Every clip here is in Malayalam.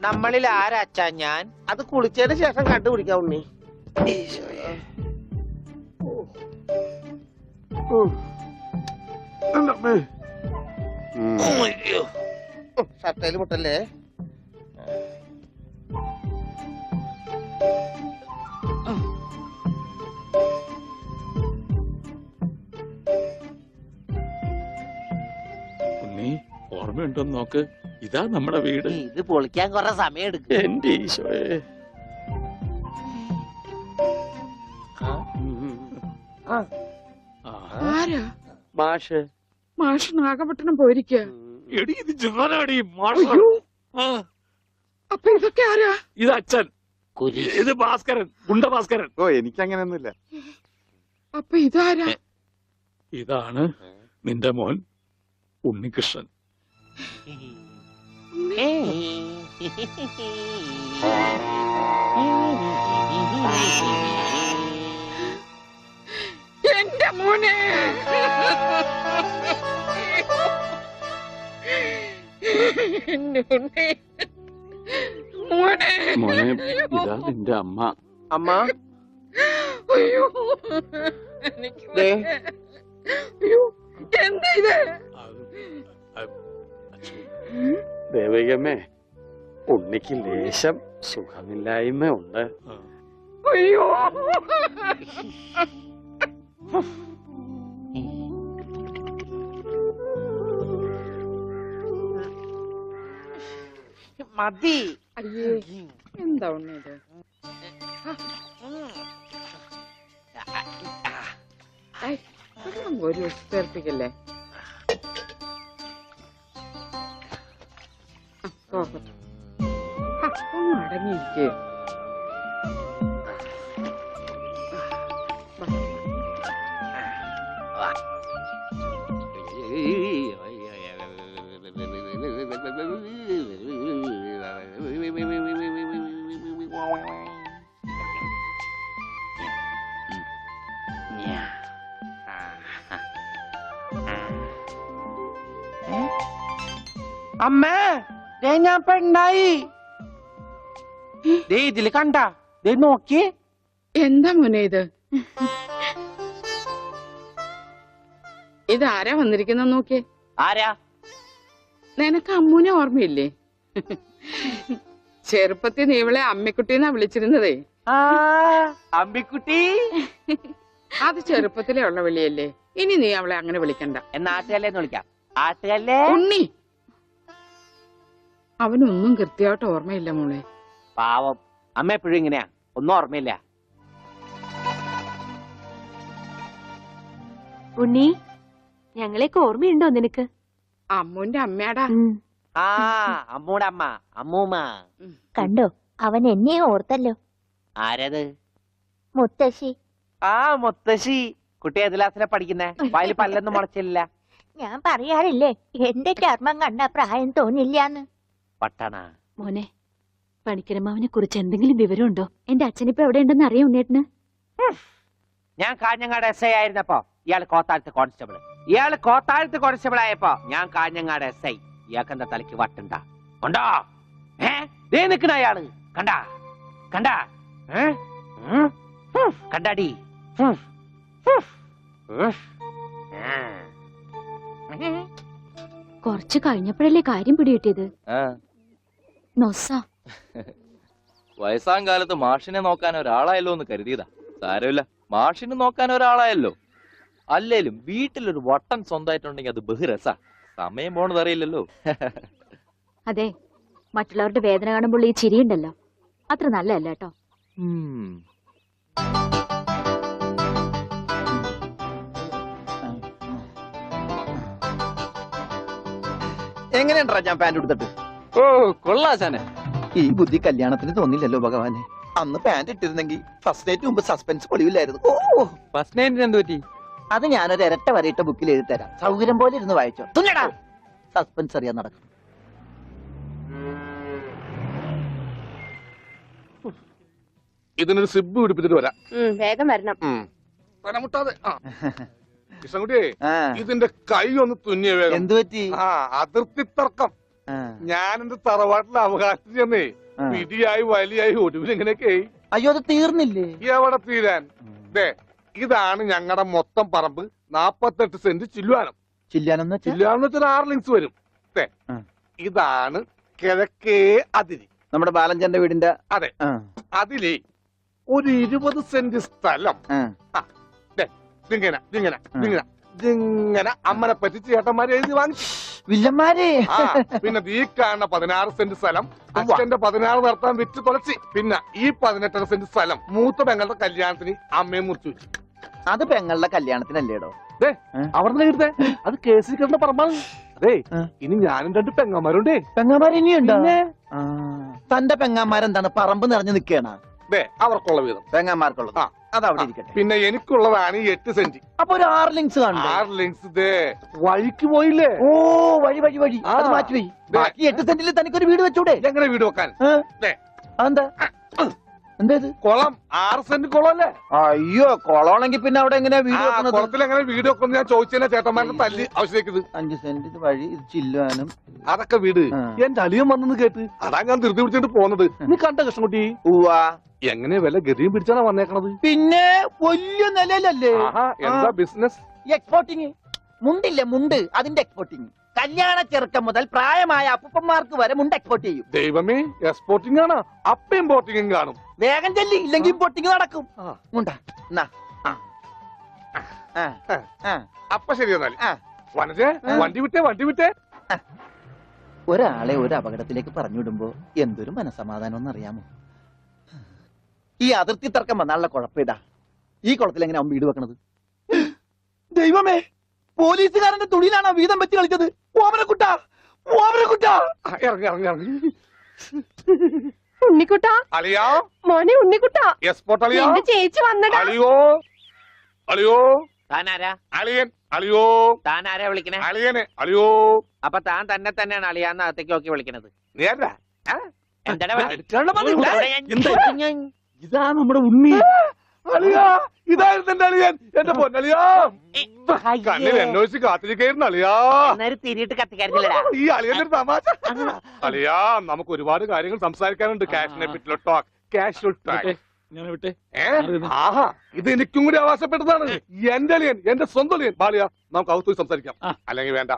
നമ്മളിൽ ആരാച്ചാ ഞാൻ? അത് കുളിച്ചതിന് ശേഷം കണ്ടുപിടിക്കാം ഉണ്ണി. ഷർട്ടയില് മുട്ടല്ലേ? ഉണ്ണി ഓർമ്മയുണ്ടോന്ന് നോക്ക്. ഇതാ നമ്മുടെ വീട്. ഇത് പൊളിക്കാൻ കുറെ സമയം എടുക്കും. എന്റെ ഈശോയെ. ആരാ? മാഷ്. മാഷ് നാഗപട്ടണം പോയിരിക്കുക. എടി ഇത് ജാനാടി മാഷ്. അപ്പൊ ഇതൊക്കെ ആരാ? ഇത് അച്ഛൻ. ഇത് ഭാസ്കരൻ, ഗുണ്ട ഭാസ്കരൻ. ഓ എനിക്കങ്ങനെയൊന്നുമില്ല. അപ്പൊ ഇതാരാ? ഇതാണ് നിന്റെ മോൻ ഉണ്ണികൃഷ്ണൻ. എന്റെ മോനെ. മോനെ മോനെ ഇതാ നിന്റെ അമ്മ. അമ്മ അയ്യോ അയ്യോ എന്താ ഇത്? ദേവകമ്മേ, ഉണ്ണിക്ക് ലേശം സുഖമില്ലായ്മ ഉണ്ട്. അയ്യോ മതി. അയ്യേ എന്താ ഉണ്ണിയത്? ഒരു ഉത്തേർപ്പിക്കല്ലേ? ഒന്ന് അടങ്ങിയിരിക്കേ. അമ്മേ, ഞാൻ പെണ്ണായി. ഇതില് കണ്ട നോക്കി. എന്താ മോനെ ഇത്? ഇതാരാ വന്നിരിക്കുന്ന നോക്കിയേ. ആരാ? നിനക്ക് അമ്മൂനെ ഓർമ്മയില്ലേ? ചെറുപ്പത്തിൽ നീ ഇവളെ അമ്മിക്കുട്ടിന്നാ വിളിച്ചിരുന്നതേ. അമ്മിക്കുട്ടി. അത് ചെറുപ്പത്തിലേ ഉള്ള വിളിയല്ലേ. ഇനി നീ അവളെ അങ്ങനെ വിളിക്കണ്ട. എന്നാ ആട്ടുകല്ലേന്ന് വിളിക്കാം. ആട്ടുകല്ലേ. ഉണ്ണി. അവനൊന്നും കൃത്യമായിട്ട് ഓർമ്മയില്ല മോളെ. പാവം. അമ്മ എപ്പോഴും ഇങ്ങനെയാ, ഒന്നും ഓർമ്മയില്ല. ഉണ്ണി, ഞങ്ങളെയൊക്കെ ഓർമ്മയുണ്ടോ നിനക്ക്? അമ്മൂന്റെ അമ്മയാടാ. ആ അമ്മൂടെ അമ്മ, അമ്മൂമ്മ. കണ്ടോ, അവൻ എന്നെ ഓർത്തല്ലോ. ആരത്? മുത്തശ്ശി. ആ മുത്തശ്ശി. കുട്ടി ഏത് ക്ലാസ്സിലാ പഠിക്കുന്നേ? വായിൽ പല്ലൊന്നും മുളച്ചില്ല. ഞാൻ പറയാറില്ലേ, എന്റെ ചർമ്മം കണ്ട പ്രായം തോന്നില്ലാന്ന്. പട്ടണ മോനെ, പണിക്കരമാവിനെ കുറിച്ച് എന്തെങ്കിലും വിവരമുണ്ടോ? എന്റെ അച്ഛനിപ്പോ എവിടെ ഉണ്ടെന്ന് അറിയാം ഉണ്ണേട്ടന്? ഞാൻ കാഞ്ഞങ്ങാട് SI ആയിരുന്നപ്പോ ഇയാള് കോത്താഴത്ത് കോൺസ്റ്റബിൾ ആയപ്പോ ഞാൻ കാഞ്ഞങ്ങാട് SI. ഇയാൾക്ക് എന്താ തലയ്ക്ക് വട്ടുണ്ട? ഉണ്ടോ? ദേ നിക്കണ അയാള്. കണ്ടാ കണ്ടാ കണ്ടാടി. കുറച്ച് കഴിഞ്ഞപ്പോഴല്ലേ കാര്യം പിടികിട്ടിയത്. നൊസ വയസ്സാം കാലത്ത് മാഷിനെ നോക്കാൻ ഒരാളായല്ലോ എന്ന് കരുതിയതാ. സാരമില്ല, മാഷിനെ നോക്കാൻ ഒരാളായല്ലോ. അല്ലേലും വീട്ടിലൊരു വട്ടൻ സ്വന്തമായിട്ടുണ്ടെങ്കിൽ അത് ബഹുരസാ. സമയം പോണത് അറിയില്ലല്ലോ. അതെ, മറ്റുള്ളവരുടെ വേദന കാണുമ്പോൾ ഈ ചിരിയുണ്ടല്ലോ, അത്ര നല്ലതല്ല കേട്ടോ. എങ്ങനെയുണ്ടാ ഞാൻ പാന്റ് എടുത്തിട്ട്? ഓ കൊള്ളാശാനെ. ഈ ബുദ്ധി കല്യാണത്തിന് തോന്നില്ലല്ലോ ഭഗവാനെ. അന്ന് പാന്റ് ഇട്ടിരുന്നെങ്കിൽ ഫസ്റ്റ് നൈറ്റ് മുമ്പ് സസ്പെൻസ് പൊളിവില്ലായിരുന്നു. ഓ ഫസ്റ്റ് നൈറ്റിന് എന്ത് പറ്റി? അത് ഞാനൊരു ഇരട്ട വരയിട്ട ബുക്കിൽ എഴുതി തരാം. സൗകര്യം പോലെ ഇരുന്ന് വായിച്ചോ. തുന്നടാ, സസ്പെൻസ് അറിയാൻ നടക്കും. ഇതിനൊരു സിബ് പിടിപ്പിച്ചിട്ട് വരാം. വേഗം വരണം. മുട്ടാതെ. കൃഷ്ണൻകുട്ടിയെ, ഇതിന്റെ കൈ ഒന്ന് തുന്നിയ വേഗം. എന്തു പറ്റി? അതിർത്തി തർക്കം. ഞാൻ എന്റെ തറവാട്ടിലെ അവകാശം ചെന്നേ പിടിയായി വലിയായി ഒടുവിൽ എങ്ങനെയൊക്കെ അയ്യോ അത് തീർന്നില്ലേ? എവിടെ തീരാൻ? ദേ ഇതാണ് ഞങ്ങളുടെ മൊത്തം പറമ്പ്, 48 സെന്റ് ചില്ലുവാനം. ചില്ലാനെന്ന് വെച്ചാ ചില്ലുവാനം വെച്ചാൽ 6 ലിങ്സ് വരും. ദേ ഇതാണ് കിഴക്കേ അതിരി. നമ്മുടെ ബാലഞ്ചന്റെ വീടിന്റെ. അതെ, അതിലേ ഒരു 20 സെന്റ് സ്ഥലം ഇങ്ങനെ അമ്മനെ പറ്റി ചേട്ടന്മാരെ എഴുതി വാങ്ങിച്ചു. വില്ലന്മാരെ. പിന്നെ ഈ കാണുന്ന 16 സെന്റ് സ്ഥലം അച്ഛന്റെ 16 നടത്താൻ വിറ്റ് തുളച്ചി. പിന്നെ ഈ 18 സെന്റ് സ്ഥലം മൂത്ത പെങ്ങളുടെ കല്യാണത്തിന് അമ്മയെ മുറിച്ചു വെച്ചു. അത് പെങ്ങളുടെ കല്യാണത്തിനല്ലേടോ? അവിടെ എഴുതേ അത് കേസിൽ കിടന്ന പറമ്പാണ്. അതെ, ഇനി ഞാനും 2 പെങ്ങന്മാരുണ്ടേ. പെങ്ങന്മാർ ഇനിയുണ്ടോ? തന്റെ പെങ്ങന്മാരെന്താണ് പറമ്പ് നിറഞ്ഞു നിൽക്കണ? അവർക്കുള്ള വീതം പെങ്ങന്മാർക്കുള്ളത് അതവിടെ ഇരിക്കട്ടെ. പിന്നെ എനിക്കുള്ളതാണ് ഈ 8 സെന്റ്. അപ്പൊ ഒരു 6 ലിങ്സ് കാണും. 6 ലിങ്സ് വഴിക്ക് പോയില്ലേ? ഓ വഴി വഴി വഴി അത് മാറ്റിപ്പോയി. ബാക്കി 8 സെന്റിൽ തനിക്കൊരു വീട് വെച്ചൂടെ? എങ്ങനെ വീട് വെക്കാൻ? എന്താ എന്താ ഇത്? കുളം 6 സെന്റ് കുളമല്ലേ? അയ്യോ കുളമാണെങ്കിൽ പിന്നെ അവിടെ എങ്ങനെയാ വീട് വെക്കുന്നത്? കുളത്തിൽ എങ്ങനെ വീട് വെക്കുന്നു ഞാൻ ചോദിച്ചതിനെ ചേട്ടന്മാരുടെ തല്ലി ആവശ്യത്തേക്ക്. 5 സെന്റ് ഇത് വഴി ഇത് ചില്ലുവാനും അതൊക്കെ വീട്. എന്റെ അളിയൻ വന്നെന്ന് കേട്ട് അതാ ഞാൻ ധൃതി പിടിച്ചിട്ട് പോന്നത്. നീ കണ്ട കൃഷ്ണൻകുട്ടി? എങ്ങനെ വില ഗതിയും പിടിച്ചാണ് വന്നേക്കണത്? പിന്നെ വലിയ നിലയിലല്ലേ? എന്താ ബിസിനസ്? എക്സ്പോർട്ടിങ്. മുണ്ടില്ലേ മുണ്ട്, അതിന്റെ എക്സ്പോർട്ടിങ്. കല്യാണ ചെറുക്കം മുതൽ പ്രായമായ അപ്പൂപ്പന്മാർക്ക് വരെ മുണ്ട് എക്സ്പോർട്ട് ചെയ്യും. ദൈവമേ, എക്സ്പോർട്ടിംഗ് ആണ്. അപ്പ ഇമ്പോർട്ടിംഗും കാണും. വേഗം ചെല്ലി, ഇല്ലെങ്കിൽ ഇമ്പോർട്ടിംഗ് നടക്കും. മുണ്ട അപ്പ ശരി എന്നാല് വനജേ വണ്ടി വിട്ടേ. ഒരാളെ ഒരു അപകടത്തിലേക്ക് പറഞ്ഞു വിടുമ്പോ എന്തൊരു മനസമാധാനം എന്നറിയാമോ? ഈ അതിർത്തി തർക്കം വന്നാലുള്ള കുഴപ്പമിതാ. ഈ കുളത്തിൽ എങ്ങനെ അവൻ വീട് വെക്കണത്? ദൈവമേ, പോലീസുകാരന്റെ തുണിയിലാണോ വീതം വെച്ച് കളിച്ചത്? ഓമനക്കുട്ടാ. ഇറങ്ങി ഉണ്ണിക്കുട്ടാ, അളിയാ മോനെ ഉണ്ണിക്കുട്ടാ, എക്സ്പോർട്ട് അളിയാ. എന്റെ ചേച്ചി വന്നടാ. അളിയോ താനാരാ? അളിയൻ. അളിയോ താനാരാ വിളിക്കണേ? അളിയനെ. അളിയോ അപ്പൊ താൻ തന്നെ തന്നെയാണ് അളിയാന്ന് അകത്തേക്ക് നോക്കി വിളിക്കണത്. നീ ആരാ? ഇതാ നമ്മുടെ ഉണ്ണി. അളിയാ, ഇതായിരുന്നു എന്റെ അളിയൻ. എന്റെ പൊന്നളിയാ, കണ്ണിൽ അന്വേഷിച്ച് കാത്തിരിക്കായിരുന്നു അളിയാ. തിരിയിട്ട് കത്തിക്കാരില്ലടാ. ഈ അളിയന്റെ ഒരു തമാശ. അളിയാ, നമുക്ക് ഒരുപാട് കാര്യങ്ങൾ സംസാരിക്കാനുണ്ട്. കാഷിനെ പറ്റിയുള്ള ടോക്ക്, കാഷ്വൽ ടോക്ക്. ആഹാ, ഇത് എനിക്കും കൂടി അവകാശപ്പെട്ടതാണ്. എന്റെ അളിയൻ, എന്റെ സ്വന്തം അളിയൻ. ബാലിയ, നമുക്ക് അകത്ത് പോയി സംസാരിക്കാം. അല്ലെങ്കിൽ വേണ്ട,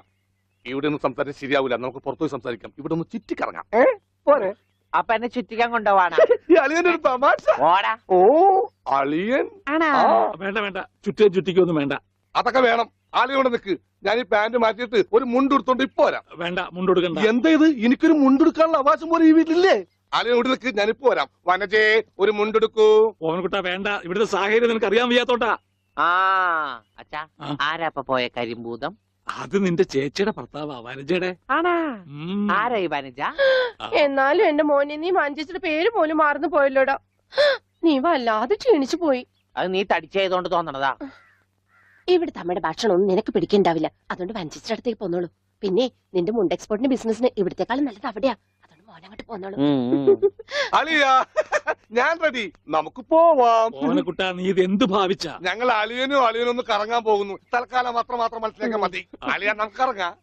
ഇവിടെ നിന്ന് സംസാരിച്ച് ശരിയാവില്ല. നമുക്ക് പുറത്തു പോയി സംസാരിക്കാം. ഇവിടെ ഒന്ന് ചുറ്റിക്കറങ്ങാം. പോരെ? അപ്പൊ എന്നെ ചുറ്റിക്കാൻ കൊണ്ടുപോവാണ്. ഈ അളിയന്റെ ഒരു തമാശ. ഓ അളിയൻ. വേണ്ട ചുറ്റിക്കൊന്നും വേണ്ട. അതൊക്കെ വേണം. ആളിയോടെ നിക്ക്. ഞാൻ ഈ പാന്റ് മാറ്റിയിട്ട് ഒരു മുണ്ടെടുത്തോണ്ട് ഇപ്പൊ വരാം. വേണ്ട, മുണ്ടെടുക്കണ്ട. എന്താ ഇത്? എനിക്കൊരു മുണ്ടെടുക്കാനുള്ള അവകാശം പോലെ ഈ വീട്ടിലില്ലേ? ആളിയോട് നിക്ക്, ഞാനിപ്പോ വരാം. വനജേ, ഒരു മുണ്ടെടുക്കൂ. ഓമനക്കുട്ടാ വേണ്ട, ഇവിടുത്തെ സാഹചര്യം നിനക്ക് അറിയാൻ വയ്യാത്തോട്ടാ. അച്ഛാ, ആരാ പോയ കരിമ്പൂതം? അത് നിന്റെ ചേച്ചിയുടെ ഭർത്താവാ, വനജയുടെ. ആരാ ഈ വനജ? എന്നാലും എന്റെ മോനെ നീ മഞ്ചേച്ചിയുടെ പേര് പോലും മറന്നു പോയല്ലോടാ. നീ വല്ലാതെ ക്ഷീണിച്ചു പോയി. അത് നീ തടിച്ചതുകൊണ്ട് തോന്നണതാ. ഇവിടുത്തെ അമ്മയുടെ ഭക്ഷണം ഒന്നും നിനക്ക് പിടിക്കണ്ടാവില്ല. അതുകൊണ്ട് വഞ്ചേച്ചിയുടെ അടുത്തേക്ക് പോന്നോളൂ. പിന്നെ നിന്റെ മുണ്ട് എക്സ്പോർട്ടിന്റെ ബിസിനസിന് ഇവിടത്തെക്കാളും നല്ലത് അവിടെയാ. അതുകൊണ്ട് മോനങ്ങോട്ട് പോന്നോളൂ. അളിയാ, ഞാൻ റെഡി. നമുക്ക് പോവാം. ഓമനക്കുട്ടാ, നീ ഇത് എന്ത് ഭാവിച്ച? ഞങ്ങൾ അളിയനും ഒന്ന് കറങ്ങാൻ പോകുന്നു. തൽക്കാലം മാത്രം മനസ്സിലാക്കാൻ മതി. അളിയാ, നമുക്ക് ഇറങ്ങാം.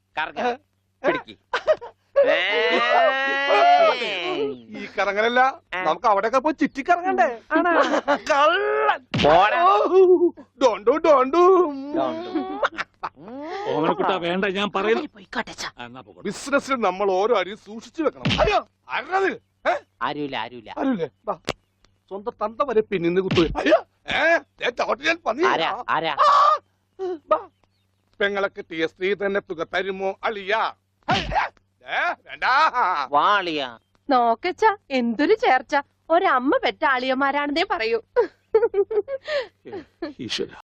ഈ കറങ്ങലല്ല, നമുക്ക് അവിടെയൊക്കെ പോയി ചുറ്റിക്കറങ്ങണ്ടേ? ഓമനക്കുട്ടാ വേണ്ട, ഞാൻ പറയുന്നു. ബിസിനസ്സിൽ നമ്മൾ ഓരോ അടിയും സൂക്ഷിച്ചു വെക്കണം. അയ്യോ, ആരുമില്ല. സ്വന്തം തന്ത വരെ പിന്നിന്ന് കുത്തു. പെങ്ങളൊക്കെ ടിയ സ്ത്രീ തന്നെ തുക തരുമോ അളിയാ? നോക്കച്ച, എന്തൊരു ചേർച്ച. ഒരമ്മ പെറ്റ ആളിയന്മാരാണെന്നേ പറയൂ. ഈശ്വര.